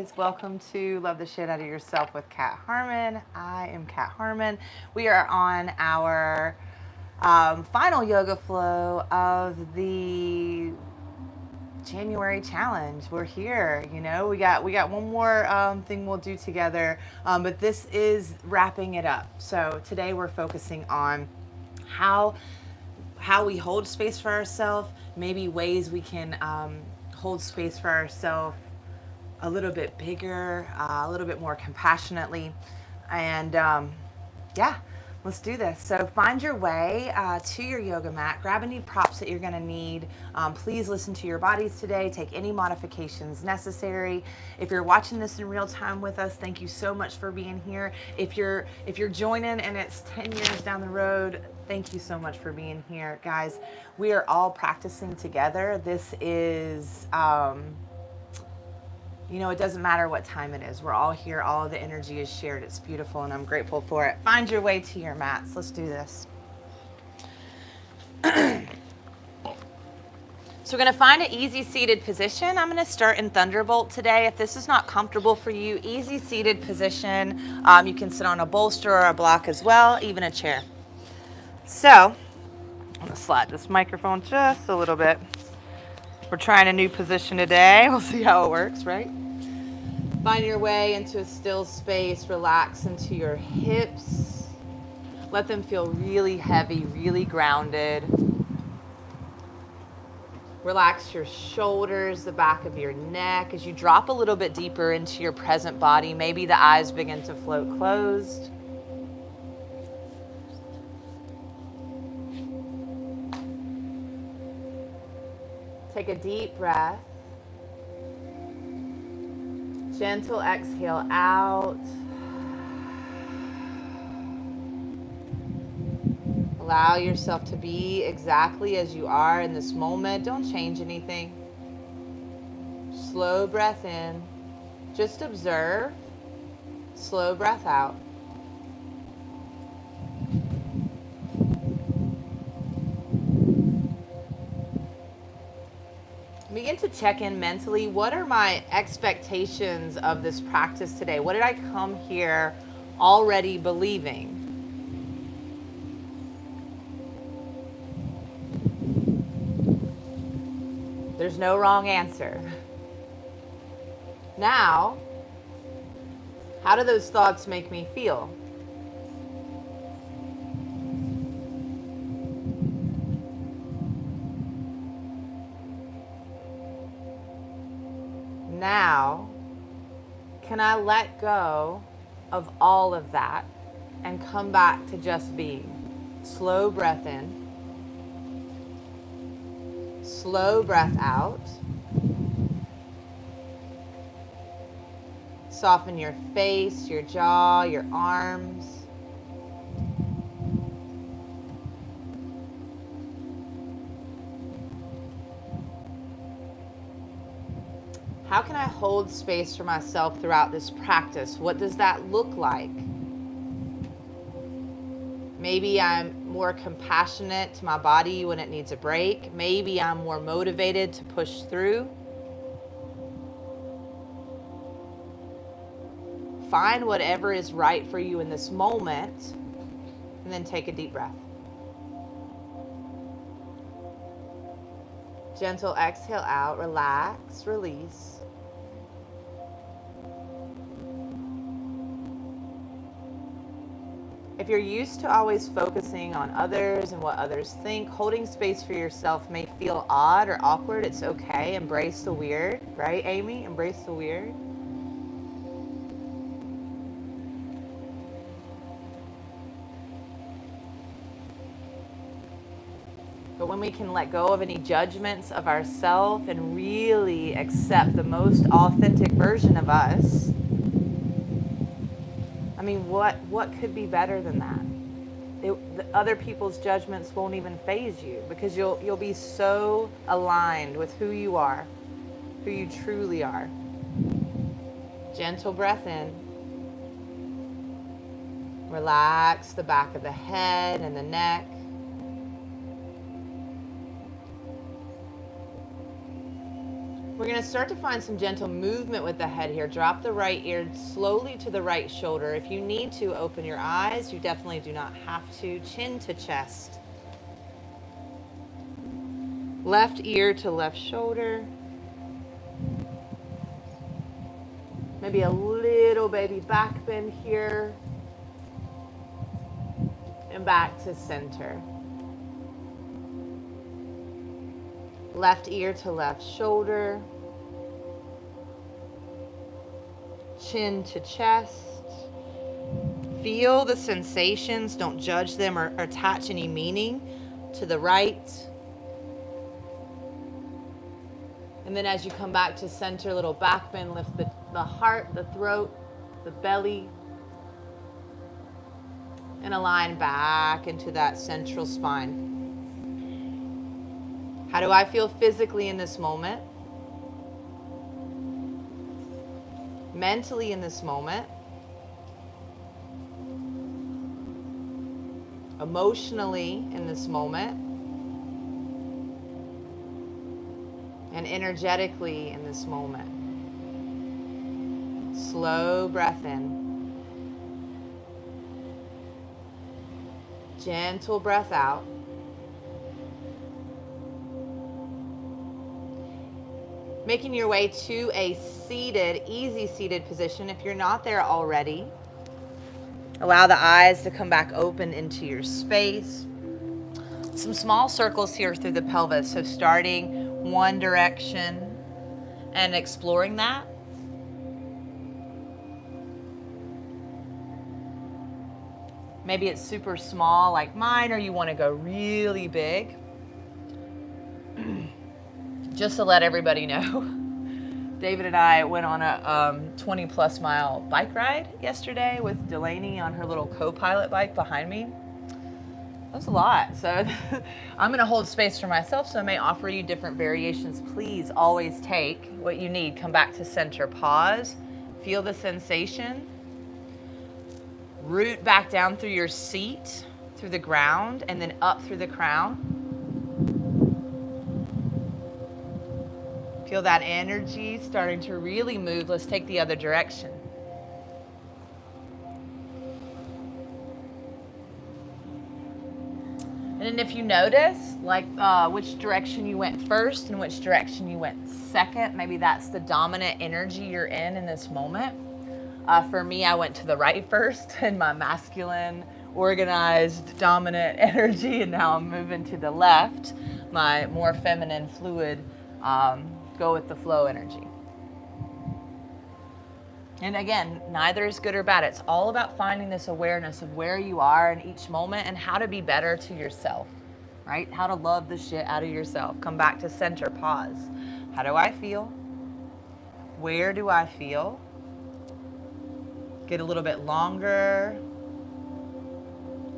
guys, welcome to Love the Shit Out of Yourself with Kat Harmon. I am Kat Harmon. We are on our final yoga flow of the January challenge. We're here, you know, we got one more thing we'll do together, but this is wrapping it up. So today we're focusing on how we hold space for ourselves, maybe ways we can hold space for ourselves a little bit bigger, a little bit more compassionately. And yeah, let's do this. So find your way to your yoga mat, grab any props that you're gonna need. Please listen to your bodies today, take any modifications necessary. If you're watching this in real time with us, thank you so much for being here. If you're joining and it's 10 years down the road, thank you so much for being here. Guys, we are all practicing together. This is, you know, it doesn't matter what time it is. We're all here. All of the energy is shared. It's beautiful, and I'm grateful for it. Find your way to your mats. Let's do this. So we're going to find an easy seated position. I'm going to start in Thunderbolt today. If this is not comfortable for you, easy seated position. You can sit on a bolster or a block as well, even a chair. So I'm going to slide this microphone just a little bit. We're trying a new position today. We'll see how it works, right? Find your way into a still space. Relax into your hips. Let them feel really heavy, really grounded. Relax your shoulders, the back of your neck. As you drop a little bit deeper into your present body, maybe the eyes begin to float closed. Take a deep breath. Gentle exhale out. Allow yourself to be exactly as you are in this moment. Don't change anything. Slow breath in. Just observe. Slow breath out. Begin to check in mentally. What are my expectations of this practice today? What did I come here already believing? There's no wrong answer. Now, how do those thoughts make me feel? Now, can I let go of all of that and come back to just being? Slow breath in. Slow breath out. Soften your face, your jaw, your arms. How can I hold space for myself throughout this practice? What does that look like? Maybe I'm more compassionate to my body when it needs a break. Maybe I'm more motivated to push through. Find whatever is right for you in this moment, and then take a deep breath. Gentle exhale out, relax, release. If you're used to always focusing on others and what others think, holding space for yourself may feel odd or awkward. It's okay. Embrace the weird, right, Amy? Embrace the weird. But when we can let go of any judgments of ourselves and really accept the most authentic version of us, I mean, what could be better than that? The other people's judgments won't even faze you, because you'll be so aligned with who you are, who you truly are. Gentle breath in. Relax the back of the head and the neck. We're going to start to find some gentle movement with the head here. Drop the right ear slowly to the right shoulder. If you need to open your eyes, you definitely do not have to. Chin to chest. Left ear to left shoulder. Maybe a little baby back bend here. And back to center. Left ear to left shoulder. Chin to chest. Feel the sensations. Don't judge them or attach any meaning to the right. And then as you come back to center, little back bend, lift the heart, the throat, the belly. And align back into that central spine. How do I feel physically in this moment? Mentally in this moment? Emotionally in this moment? And energetically in this moment? Slow breath in. Gentle breath out. Making your way to a seated, easy seated position. If you're not there already, allow the eyes to come back open into your space. Some small circles here through the pelvis. So starting one direction and exploring that. Maybe it's super small like mine, or you want to go really big. Just to let everybody know, David and I went on a 20 plus mile bike ride yesterday with Delaney on her little co-pilot bike behind me. That was a lot. So I'm going to hold space for myself, so I may offer you different variations. Please always take what you need. Come back to center. Pause. Feel the sensation. Root back down through your seat, through the ground, and then up through the crown. Feel that energy starting to really move. Let's take the other direction. And then if you notice, like which direction you went first and which direction you went second, maybe that's the dominant energy you're in this moment. For me, I went to the right first in my masculine, organized, dominant energy, and now I'm moving to the left, my more feminine, fluid, go with the flow energy. And again, neither is good or bad. It's all about finding this awareness of where you are in each moment and how to be better to yourself, right? How to love the shit out of yourself. Come back to center, pause. How do I feel? Where do I feel? Get a little bit longer,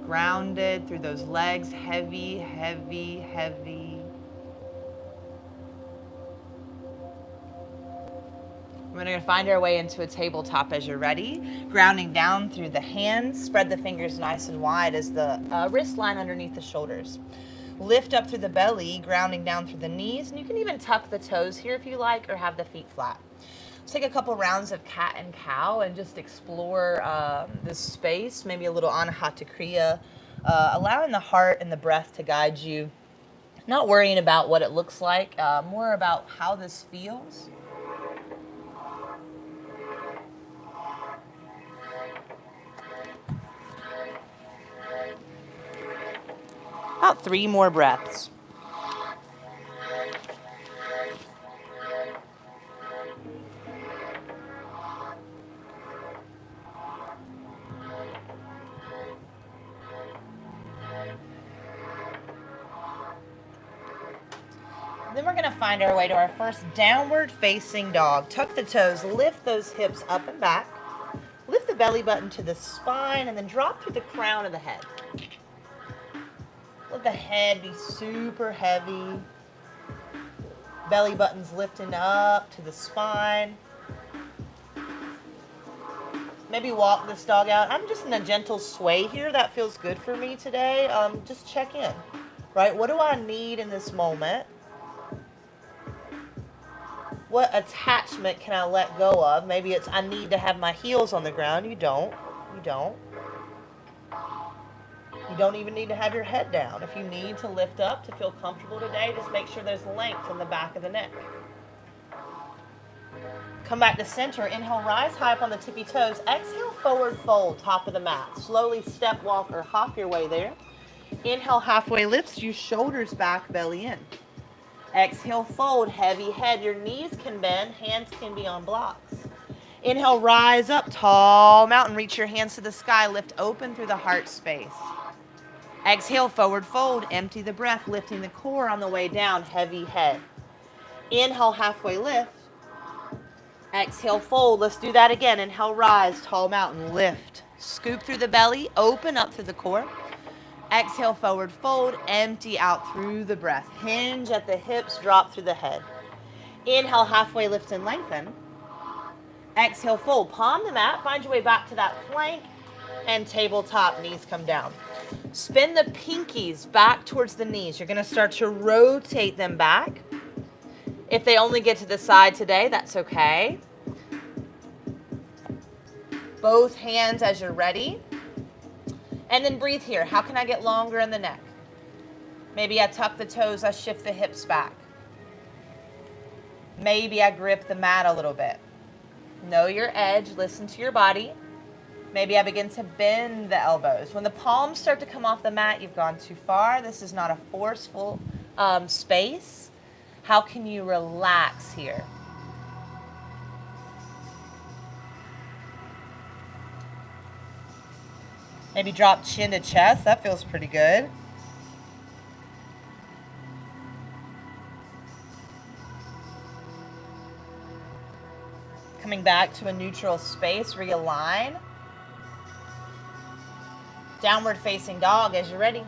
grounded through those legs, heavy, heavy, heavy. We're going to find our way into a tabletop as you're ready. Grounding down through the hands. Spread the fingers nice and wide as the wrist line underneath the shoulders. Lift up through the belly, grounding down through the knees. And you can even tuck the toes here if you like, or have the feet flat. Let's take a couple rounds of cat and cow and just explore this space. Maybe a little Anahata Kriya. Allowing the heart and the breath to guide you. Not worrying about what it looks like, more about how this feels. About 3 more breaths. Then we're going to find our way to our first downward facing dog. Tuck the toes, lift those hips up and back. Lift the belly button to the spine and then drop through the crown of the head. Let the head be super heavy. Belly button's lifting up to the spine. Maybe walk this dog out. I'm just in a gentle sway here. That feels good for me today. Just check in, right? What do I need in this moment? What attachment can I let go of? Maybe it's I need to have my heels on the ground. You don't. You don't. You don't even need to have your head down. If you need to lift up to feel comfortable today, just make sure there's length in the back of the neck. Come back to center. Inhale, rise high up on the tippy toes. Exhale, forward fold, top of the mat. Slowly step, walk, or hop your way there. Inhale, halfway lifts, you shoulders back, belly in. Exhale, fold, heavy head. Your knees can bend, hands can be on blocks. Inhale, rise up, tall mountain. Reach your hands to the sky, lift open through the heart space. Exhale, forward fold, empty the breath, lifting the core on the way down, heavy head. Inhale, halfway lift. Exhale, fold. Let's do that again. Inhale, rise, tall mountain, lift. Scoop through the belly, open up through the core. Exhale, forward fold, empty out through the breath. Hinge at the hips, drop through the head. Inhale, halfway lift and lengthen. Exhale, fold, palm the mat, find your way back to that plank, and tabletop, knees come down. Spin the pinkies back towards the knees. You're gonna start to rotate them back. If they only get to the side today, that's okay. Both hands as you're ready. And then breathe here. How can I get longer in the neck? Maybe I tuck the toes, I shift the hips back. Maybe I grip the mat a little bit. Know your edge, listen to your body. Maybe I begin to bend the elbows. When the palms start to come off the mat, you've gone too far. This is not a forceful space. How can you relax here? Maybe drop chin to chest. That feels pretty good. Coming back to a neutral space, realign. Downward facing dog as you're ready.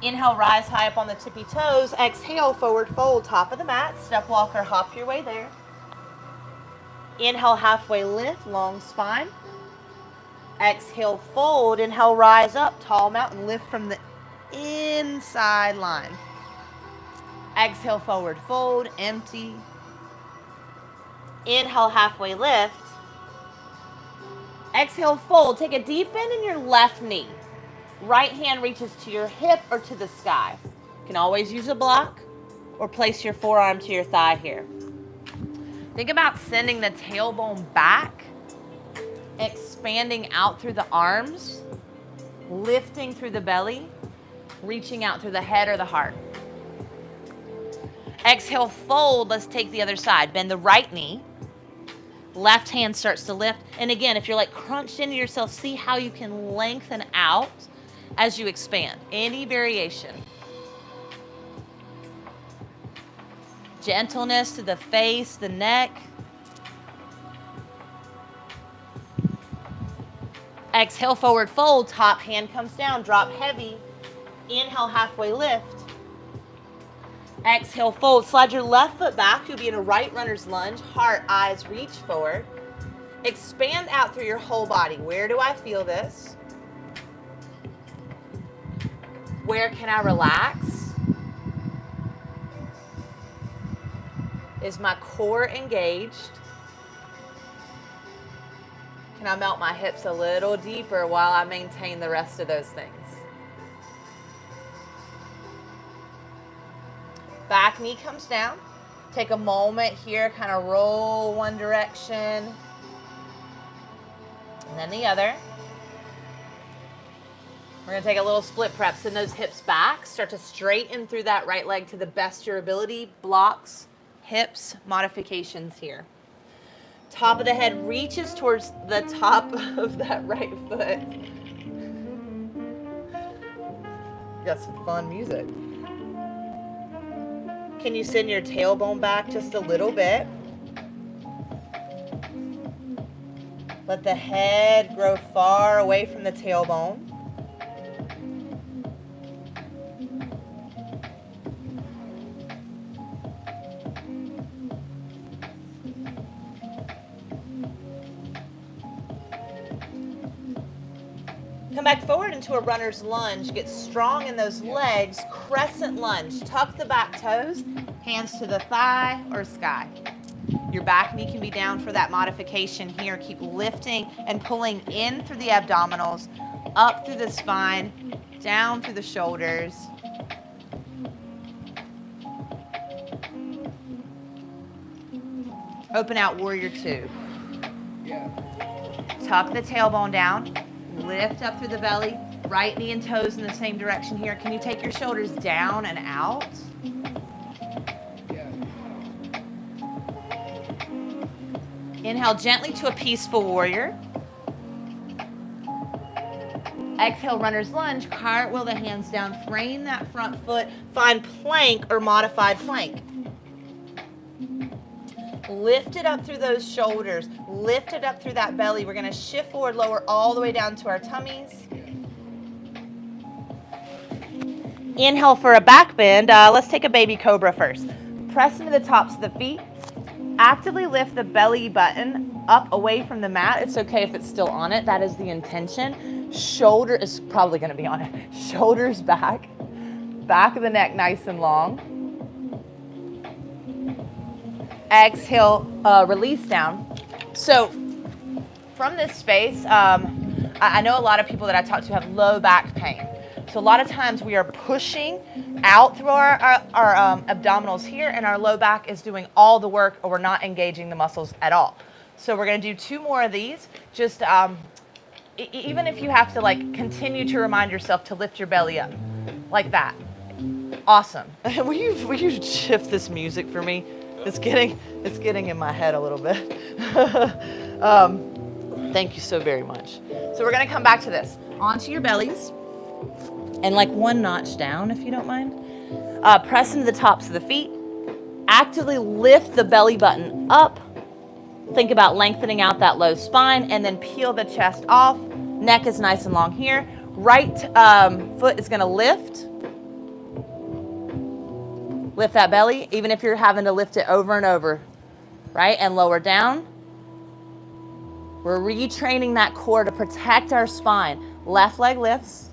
Inhale, rise high up on the tippy toes. Exhale, forward fold, top of the mat. Step, walk, or hop your way there. Inhale, halfway lift, long spine. Exhale, fold. Inhale, rise up, tall mountain. Lift from the inside line. Exhale, forward fold, empty. Inhale, halfway lift. Exhale, fold. Take a deep bend in your left knee. Right hand reaches to your hip or to the sky. You can always use a block or place your forearm to your thigh here. Think about sending the tailbone back, expanding out through the arms, lifting through the belly, reaching out through the head or the heart. Exhale, fold. Let's take the other side. Bend the right knee. Left hand starts to lift. And again, if you're like crunched into yourself, see how you can lengthen out as you expand. Any variation. Gentleness to the face, the neck. Exhale, forward fold. Top hand comes down. Drop heavy. Inhale, halfway lift. Exhale, fold. Slide your left foot back. You'll be in a right runner's lunge. Heart, eyes, reach forward. Expand out through your whole body. Where do I feel this? Where can I relax? Is my core engaged? Can I melt my hips a little deeper while I maintain the rest of those things? Back knee comes down. Take a moment here, kind of roll one direction and then the other. We're going to take a little split prep. Send those hips back. Start to straighten through that right leg to the best of your ability. Blocks, hips, modifications here. Top of the head reaches towards the top of that right foot. Got some fun music. Can you send your tailbone back just a little bit? Let the head grow far away from the tailbone. Come back forward into a runner's lunge. Get strong in those legs. Crescent lunge. Tuck the back toes. Hands to the thigh or sky. Your back knee can be down for that modification here. Keep lifting and pulling in through the abdominals, up through the spine, down through the shoulders. Open out warrior two. Tuck the tailbone down, lift up through the belly, right knee and toes in the same direction here. Can you take your shoulders down and out? Inhale gently to a peaceful warrior. Exhale, runner's lunge, cartwheel the hands down, frame that front foot, find plank or modified plank. Lift it up through those shoulders, lift it up through that belly. We're gonna shift forward, lower all the way down to our tummies. Inhale for a back bend. Let's take a baby cobra first. Press into the tops of the feet. Actively lift the belly button up away from the mat. It's okay if it's still on it. That is the intention. Shoulder is probably going to be on it. Shoulders back. Back of the neck nice and long. Exhale, release down. So from this space, I know a lot of people that I talk to have low back pain. So a lot of times we are pushing out through our abdominals here, and our low back is doing all the work, or we're not engaging the muscles at all. So we're going to do 2 more of these. Just even if you have to like continue to remind yourself to lift your belly up like that. Awesome. Will you shift this music for me? It's getting in my head a little bit. Thank you so very much. So we're going to come back to this. Onto your bellies. And like 1 notch down, if you don't mind. Press into the tops of the feet. Actively lift the belly button up. Think about lengthening out that low spine, and then peel the chest off. Neck is nice and long here. Right foot is going to lift. Lift that belly, even if you're having to lift it over and over, right? And lower down. We're retraining that core to protect our spine. Left leg lifts.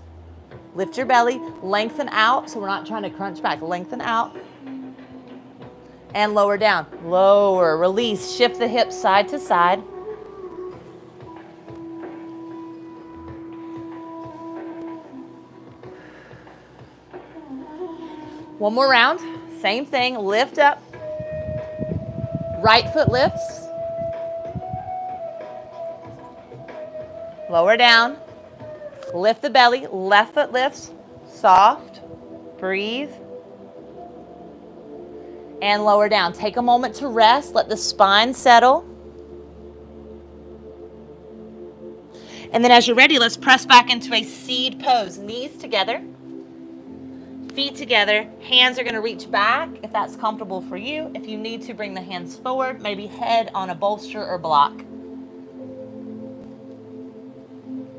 Lift your belly, lengthen out, so we're not trying to crunch back. Lengthen out. And lower down. Lower, release, shift the hips side to side. One more round. Same thing, lift up. Right foot lifts. Lower down. Lift the belly, left foot lifts, soft, breathe, and lower down. Take a moment to rest, let the spine settle. And then as you're ready, let's press back into a seed pose. Knees together, feet together, hands are gonna reach back if that's comfortable for you. If you need to, bring the hands forward, maybe head on a bolster or block.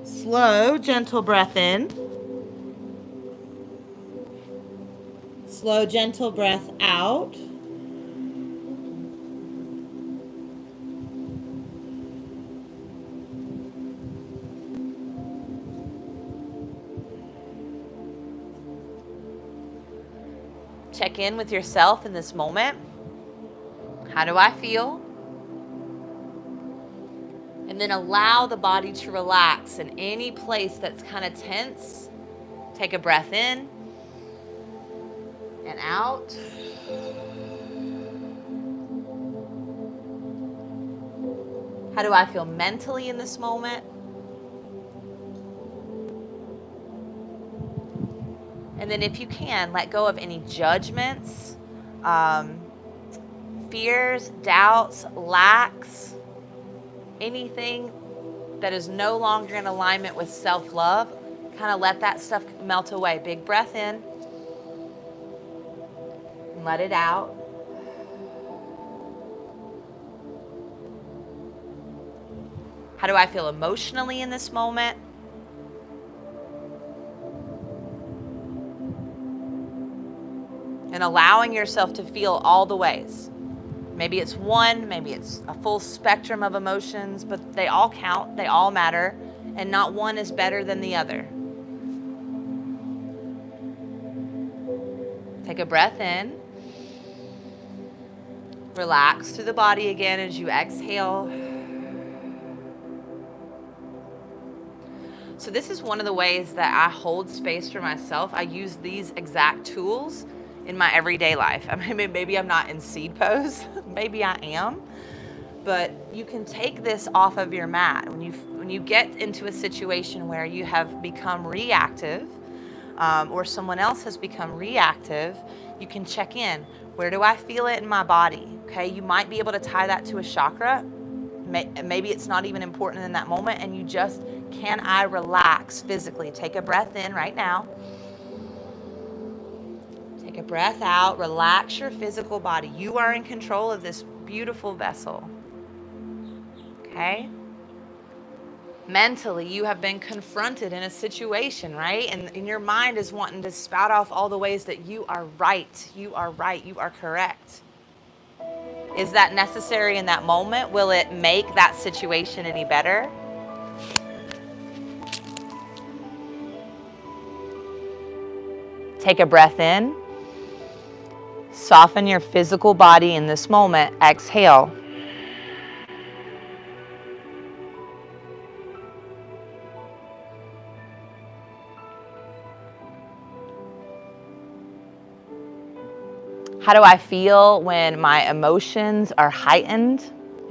Slow, gentle breath in. Slow, gentle breath out. Check in with yourself in this moment. How do I feel? And then allow the body to relax in any place that's kind of tense. Take a breath in and out. How do I feel mentally in this moment? And then if you can, let go of any judgments, fears, doubts, lacks, anything that is no longer in alignment with self-love. Kind of let that stuff melt away. Big breath in. And let it out. How do I feel emotionally in this moment? And allowing yourself to feel all the ways. Maybe it's one, maybe it's a full spectrum of emotions, but they all count, they all matter. and not one is better than the other. Take a breath in. Relax through the body again as you exhale. So this is one of the ways that I hold space for myself. I use these exact tools in my everyday life. I mean, maybe I'm not in seed pose, maybe I am, but you can take this off of your mat. When you get into a situation where you have become reactive, or someone else has become reactive, you can check in. Where do I feel it in my body? Okay, you might be able to tie that to a chakra. Maybe it's not even important in that moment, and you just, can I relax physically? Take a breath in right now. Take a breath out, relax your physical body. You are in control of this beautiful vessel. Okay? Mentally, you have been confronted in a situation, right? And your mind is wanting to spout off all the ways that you are right, you are correct. Is that necessary in that moment? Will it make that situation any better? Take a breath in. Soften your physical body in this moment. Exhale. How do I feel when my emotions are heightened?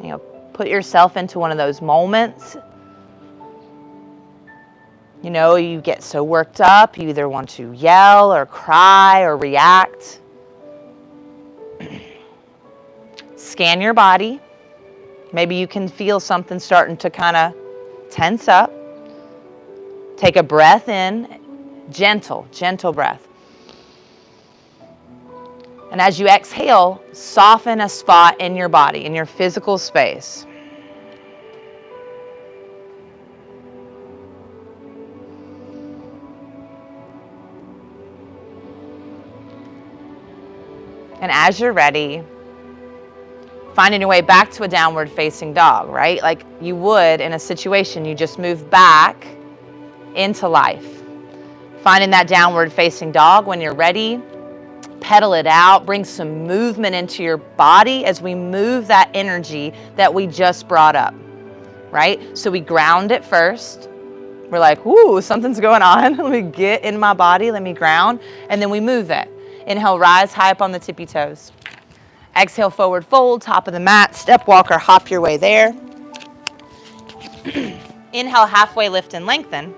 You know, put yourself into one of those moments. You know, you get so worked up, you either want to yell or cry or react. Scan your body. Maybe you can feel something starting to kind of tense up. Take a breath in, gentle breath. And as you exhale, soften a spot in your body, in your physical space. And as you're ready, finding your way back to a downward facing dog, right? Like you would in a situation, you just move back into life. Finding that downward facing dog when you're ready. Pedal it out, bring some movement into your body as we move that energy that we just brought up, right? So we ground it first. We're like, ooh, something's going on. Let me get in my body, let me ground, and then we move it. Inhale, rise high up on the tippy toes. Exhale, forward fold, top of the mat, step walk or hop your way there. Inhale, halfway lift and lengthen.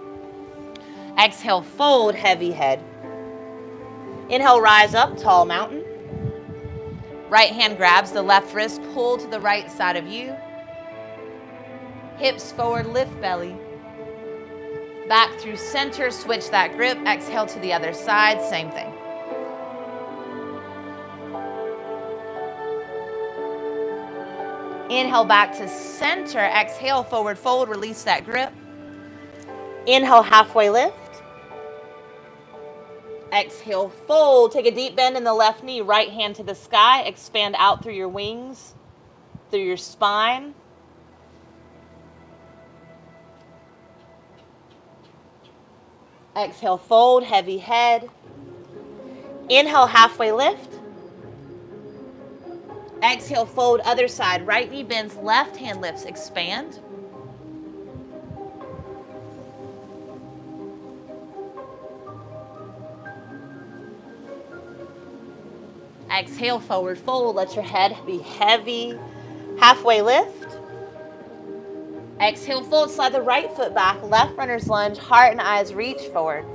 Exhale, fold, heavy head. Inhale, rise up, tall mountain. Right hand grabs the left wrist, pull to the right side of you. Hips forward, lift belly. Back through center, switch that grip. Exhale to the other side, same thing. Inhale back to center, exhale, forward fold, release that grip. Inhale, halfway lift. Exhale, fold. Take a deep bend in the left knee, right hand to the sky. Expand out through your wings, through your spine. Exhale, fold, heavy head. Inhale, halfway lift. Exhale, fold, other side. Right knee bends, left hand lifts, expand. Exhale, forward fold. Let your head be heavy. Halfway lift. Exhale, fold. Slide the right foot back. Left runner's lunge. Heart and eyes reach forward.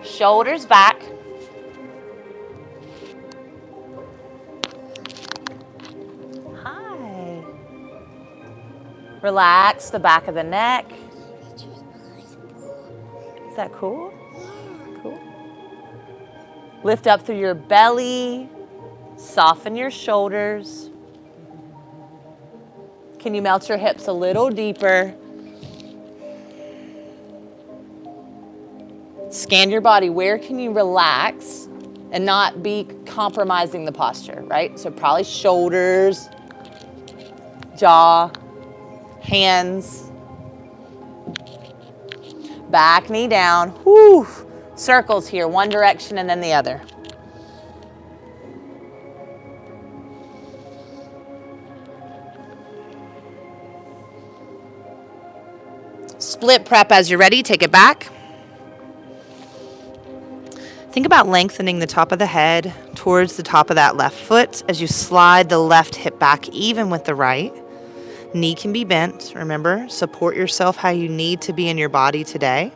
Shoulders back. Hi. Relax the back of the neck. Is that cool? Cool. Lift up through your belly. Soften your shoulders. Can you melt your hips a little deeper? Scan your body. Where can you relax and not be compromising the posture, right? So probably shoulders, jaw, hands, back knee down. Whew. Circles here, one direction and then the other. Split prep as you're ready. Take it back. Think about lengthening the top of the head towards the top of that left foot as you slide the left hip back even with the right. Knee can be bent. Remember, support yourself how you need to be in your body today.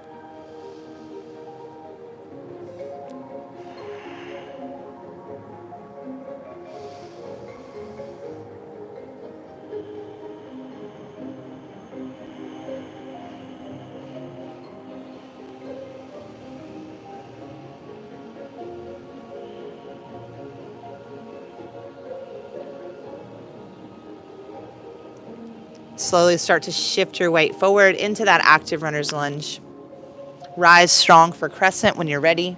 Slowly start to shift your weight forward into that active runner's lunge. Rise strong for crescent when you're ready.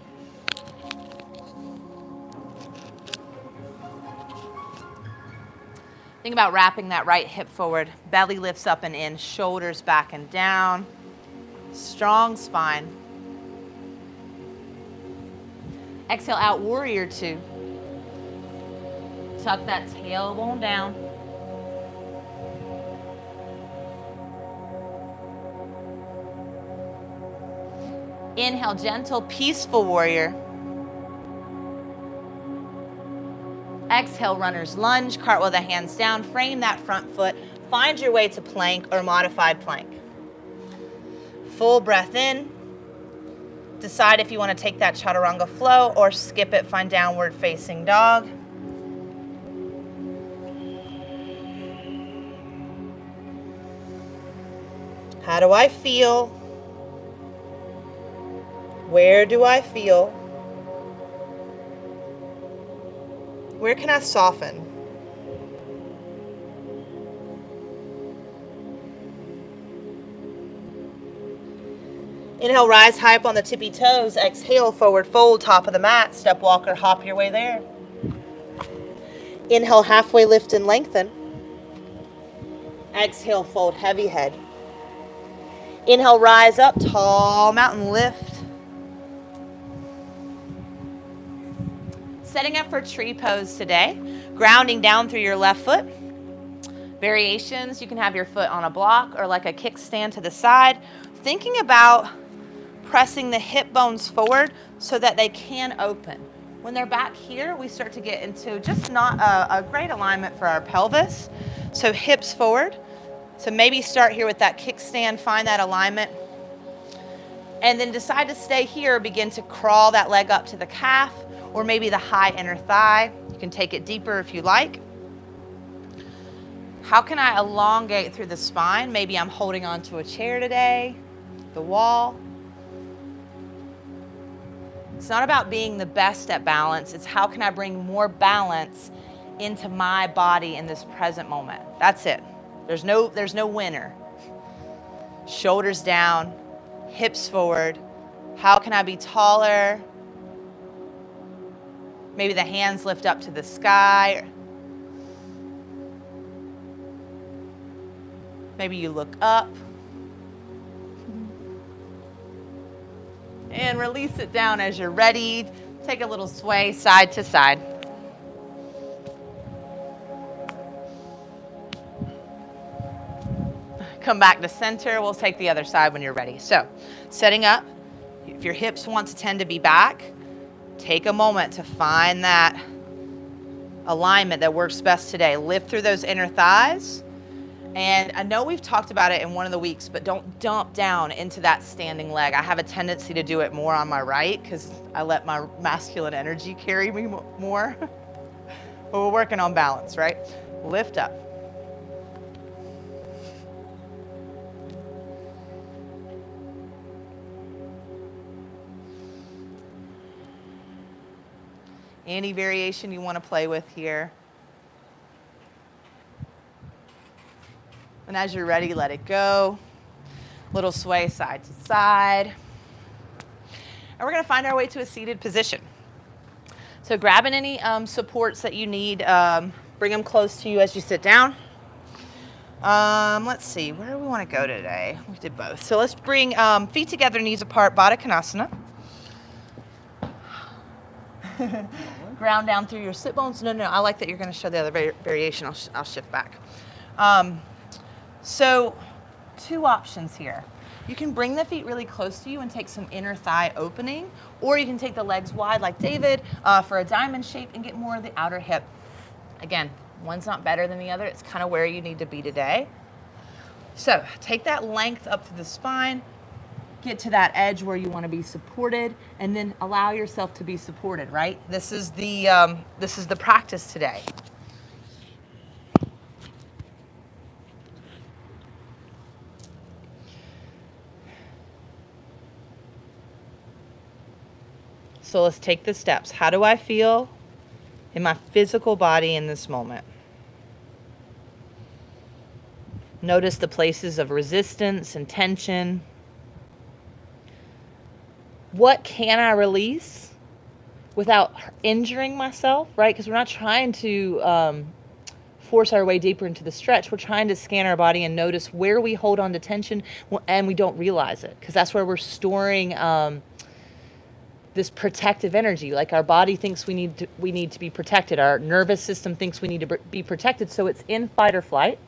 Think about wrapping that right hip forward. Belly lifts up and in, shoulders back and down. Strong spine. Exhale out, warrior two. Tuck that tailbone down. Inhale, gentle, peaceful warrior. Exhale, runner's lunge, cartwheel the hands down, frame that front foot. Find your way to plank or modified plank. Full breath in. Decide if you want to take that chaturanga flow or skip it, find downward facing dog. How do I feel? Where do I feel? Where can I soften? Inhale, rise high up on the tippy toes. Exhale, forward fold, top of the mat. Step walk or hop your way there. Inhale, halfway lift and lengthen. Exhale, fold, heavy head. Inhale, rise up, tall mountain lift. Setting up for tree pose today. Grounding down through your left foot. Variations, you can have your foot on a block or like a kickstand to the side. Thinking about pressing the hip bones forward so that they can open. When they're back here, we start to get into just not a great alignment for our pelvis. So hips forward. So maybe start here with that kickstand, find that alignment. And then decide to stay here, begin to crawl that leg up to the calf or maybe the high inner thigh. You can take it deeper if you like. How can I elongate through the spine? Maybe I'm holding onto a chair today, the wall. It's not about being the best at balance. It's how can I bring more balance into my body in this present moment. That's it. There's no winner. Shoulders down, hips forward. How can I be taller? Maybe the hands lift up to the sky. Maybe you look up. And release it down as you're ready. Take a little sway side to side. Come back to center. We'll take the other side when you're ready. So, setting up. If your hips want to tend to be back, take a moment to find that alignment that works best today. Lift through those inner thighs. And I know we've talked about it in one of the weeks, but don't dump down into that standing leg. I have a tendency to do it more on my right because I let my masculine energy carry me more. But we're working on balance, right? Lift up. Any variation you want to play with here. And as you're ready, let it go. Little sway side to side. And we're going to find our way to a seated position. So grabbing any supports that you need, bring them close to you as you sit down. Let's see, where do we want to go today? We did both. So let's bring feet together, knees apart, Baddha Konasana. Ground down through your sit bones. No, I like that you're going to show the other variation. I'll shift back. So two options here. You can bring the feet really close to you and take some inner thigh opening, or you can take the legs wide like David for a diamond shape and get more of the outer hip. Again, one's not better than the other. It's kind of where you need to be today. So take that length up to the spine, get to that edge where you want to be supported, and then allow yourself to be supported, right? This is the practice today. So let's take the steps. How do I feel in my physical body in this moment? Notice the places of resistance and tension. What can I release without injuring myself, right? Because we're not trying to force our way deeper into the stretch. We're trying to scan our body and notice where we hold on to tension and we don't realize it, because that's where we're storing this protective energy. Like our body thinks we need to be protected. Our nervous system thinks we need to be protected. So it's in fight or flight,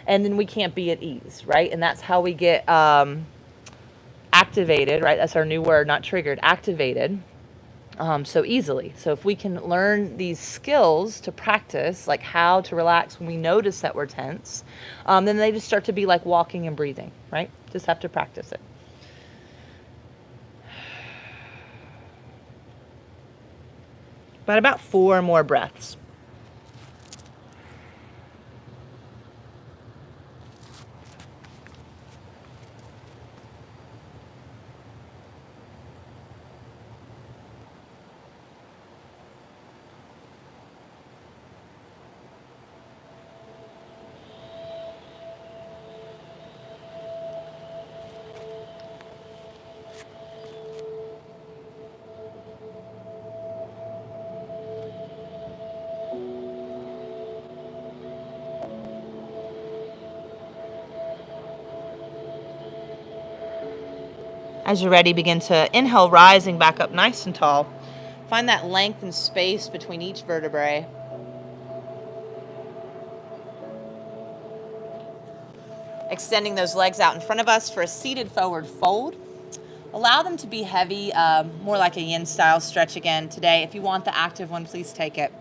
and then we can't be at ease, right? And that's how we get activated, right? That's our new word, not triggered, activated so easily. So if we can learn these skills to practice, like how to relax when we notice that we're tense, then they just start to be like walking and breathing, right? Just have to practice it. But about 4 more breaths. As you're ready, begin to inhale, rising back up nice and tall. Find that length and space between each vertebrae. Extending those legs out in front of us for a seated forward fold. Allow them to be heavy, more like a yin style stretch again today. If you want the active one, please take it.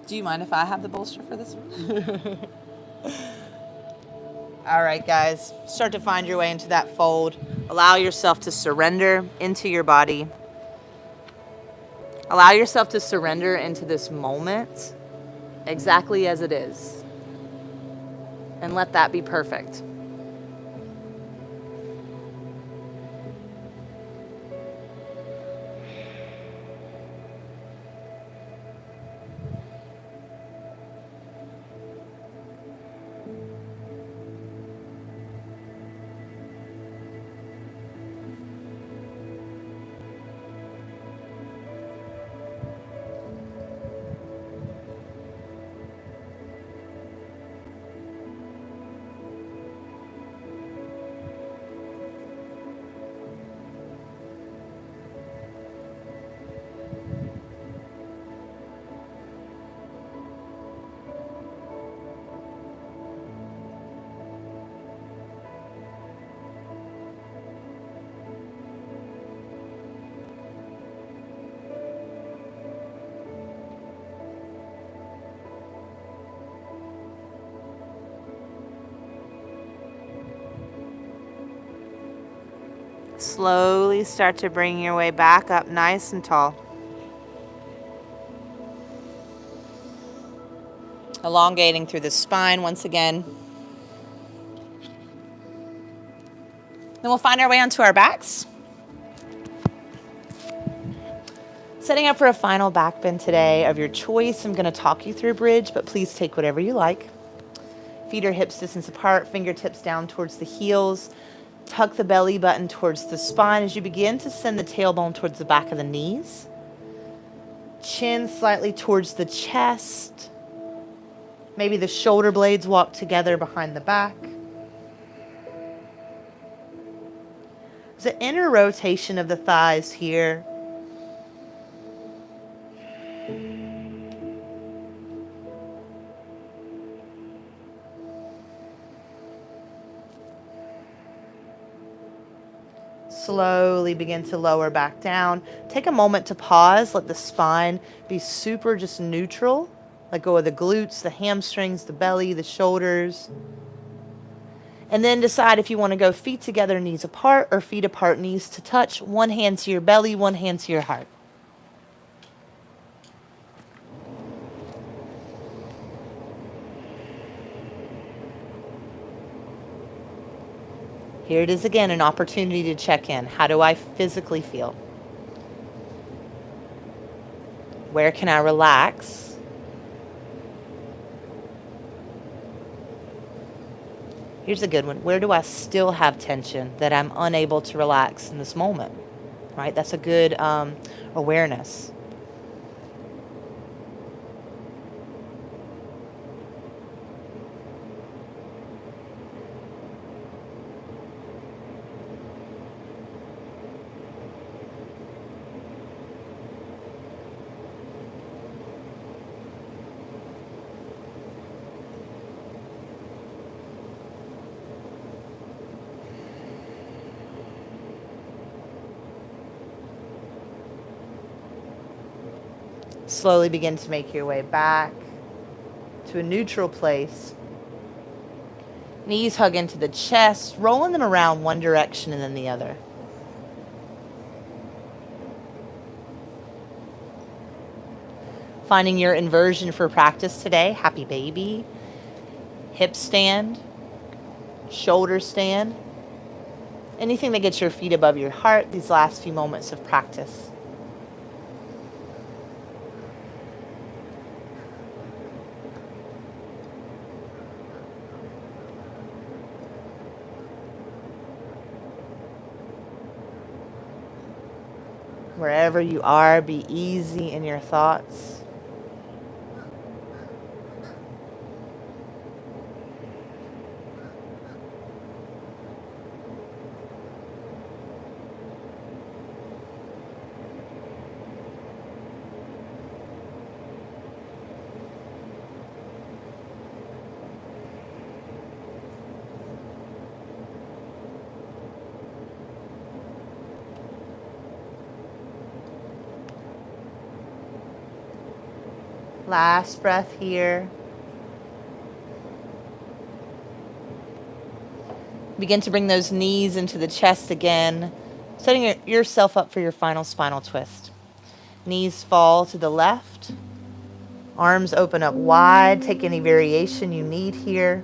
Do you mind if I have the bolster for this one? All right, guys, start to find your way into that fold. Allow yourself to surrender into your body. Allow yourself to surrender into this moment exactly as it is. And let that be perfect. Slowly start to bring your way back up nice and tall. Elongating through the spine once again. Then we'll find our way onto our backs. Setting up for a final back bend today of your choice. I'm going to talk you through a bridge, but please take whatever you like. Feet are hips distance apart, fingertips down towards the heels. Tuck the belly button towards the spine as you begin to send the tailbone towards the back of the knees. Chin slightly towards the chest. Maybe the shoulder blades walk together behind the back. There's an inner rotation of the thighs here. Slowly begin to lower back down. Take a moment to pause. Let the spine be super just neutral. Let go of the glutes, the hamstrings, the belly, the shoulders. And then decide if you want to go feet together, knees apart, or feet apart, knees to touch. One hand to your belly, one hand to your heart. Here it is again, an opportunity to check in. How do I physically feel? Where can I relax? Here's a good one. Where do I still have tension that I'm unable to relax in this moment? Right? That's a good awareness. Slowly begin to make your way back to a neutral place. Knees hug into the chest, rolling them around one direction and then the other. Finding your inversion for practice today. Happy baby. Hip stand. Shoulder stand. Anything that gets your feet above your heart these last few moments of practice. Wherever you are, be easy in your thoughts. Last breath here. Begin to bring those knees into the chest again, setting yourself up for your final spinal twist. Knees fall to the left. Arms open up wide. Take any variation you need here.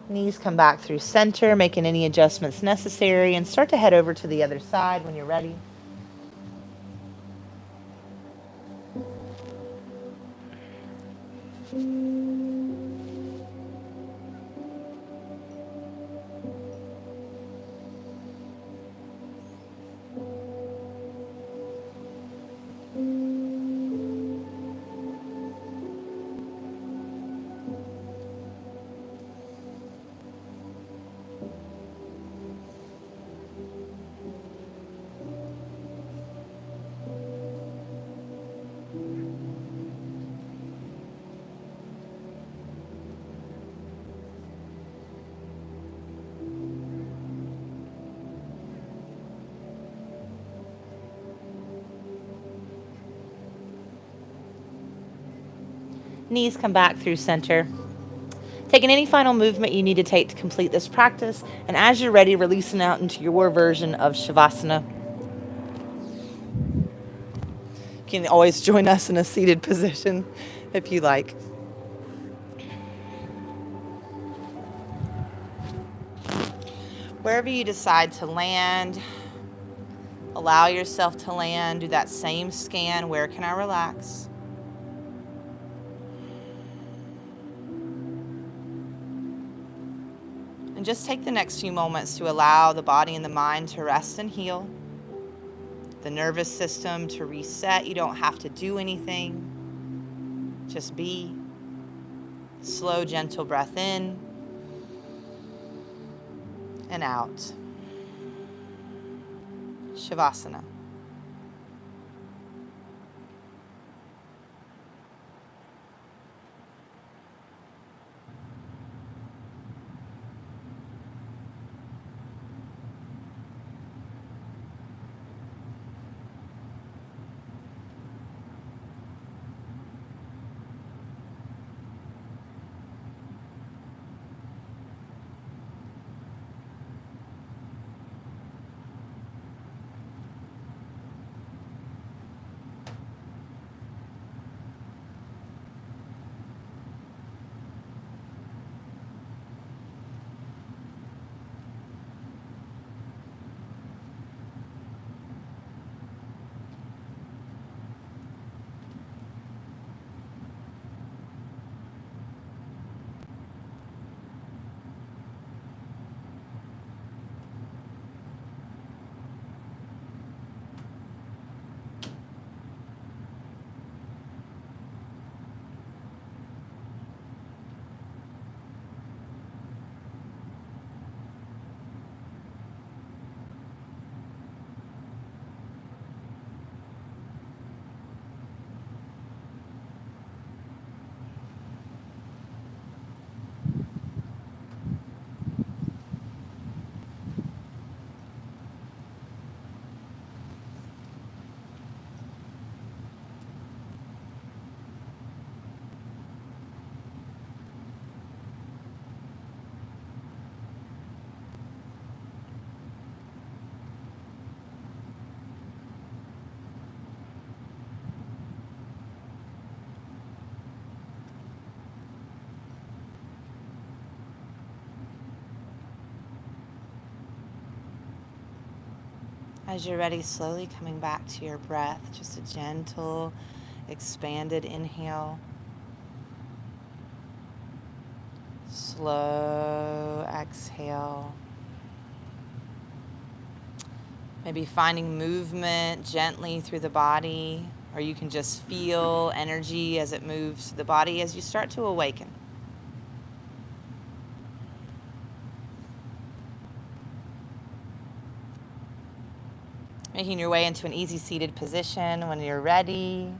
Knees come back through center, making any adjustments necessary, and start to head over to the other side when you're ready. Knees come back through center. Taking any final movement you need to take to complete this practice, and as you're ready, releasing out into your version of Shavasana. You can always join us in a seated position if you like. wherever you decide to land, allow yourself to land. Do that same scan. Where can I relax? And just take the next few moments to allow the body and the mind to rest and heal. The nervous system to reset. You don't have to do anything. Just be. Slow, gentle breath in and out. Shavasana. As you're ready, slowly coming back to your breath, just a gentle, expanded inhale. Slow exhale. Maybe finding movement gently through the body, or you can just feel energy as it moves through the body as you start to awaken. Making your way into an easy seated position when you're ready.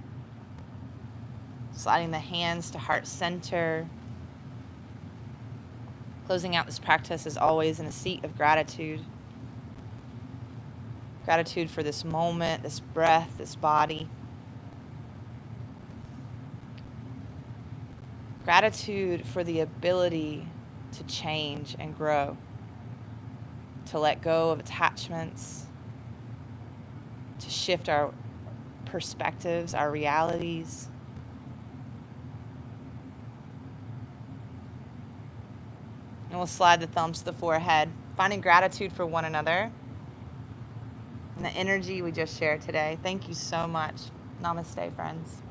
Sliding the hands to heart center. Closing out this practice as always in a seat of gratitude. Gratitude for this moment, this breath, this body. Gratitude for the ability to change and grow. To let go of attachments. To shift our perspectives, our realities. And we'll slide the thumbs to the forehead, finding gratitude for one another and the energy we just shared today. Thank you so much. Namaste, friends.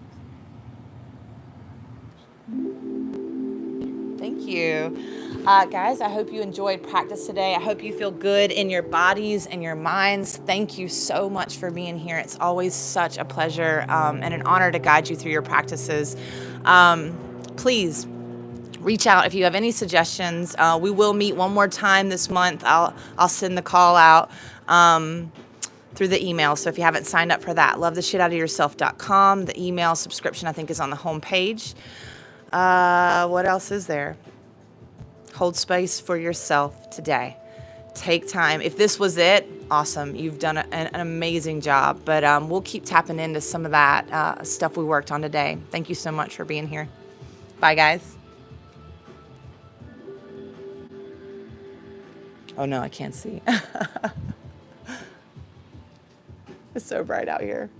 Thank you. Guys, I hope you enjoyed practice today. I hope you feel good in your bodies and your minds. Thank you so much for being here. It's always such a pleasure and an honor to guide you through your practices. Please reach out if you have any suggestions. We will meet one more time this month. I'll send the call out through the email. So if you haven't signed up for that, lovetheshitoutofyourself.com. The email subscription, I think, is on the homepage. What else is there? Hold space for yourself today. Take time. If this was it, awesome. You've done an amazing job. But we'll keep tapping into some of that stuff we worked on today. Thank you so much for being here. Bye, guys. Oh, no, I can't see. It's so bright out here.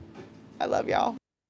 I love y'all.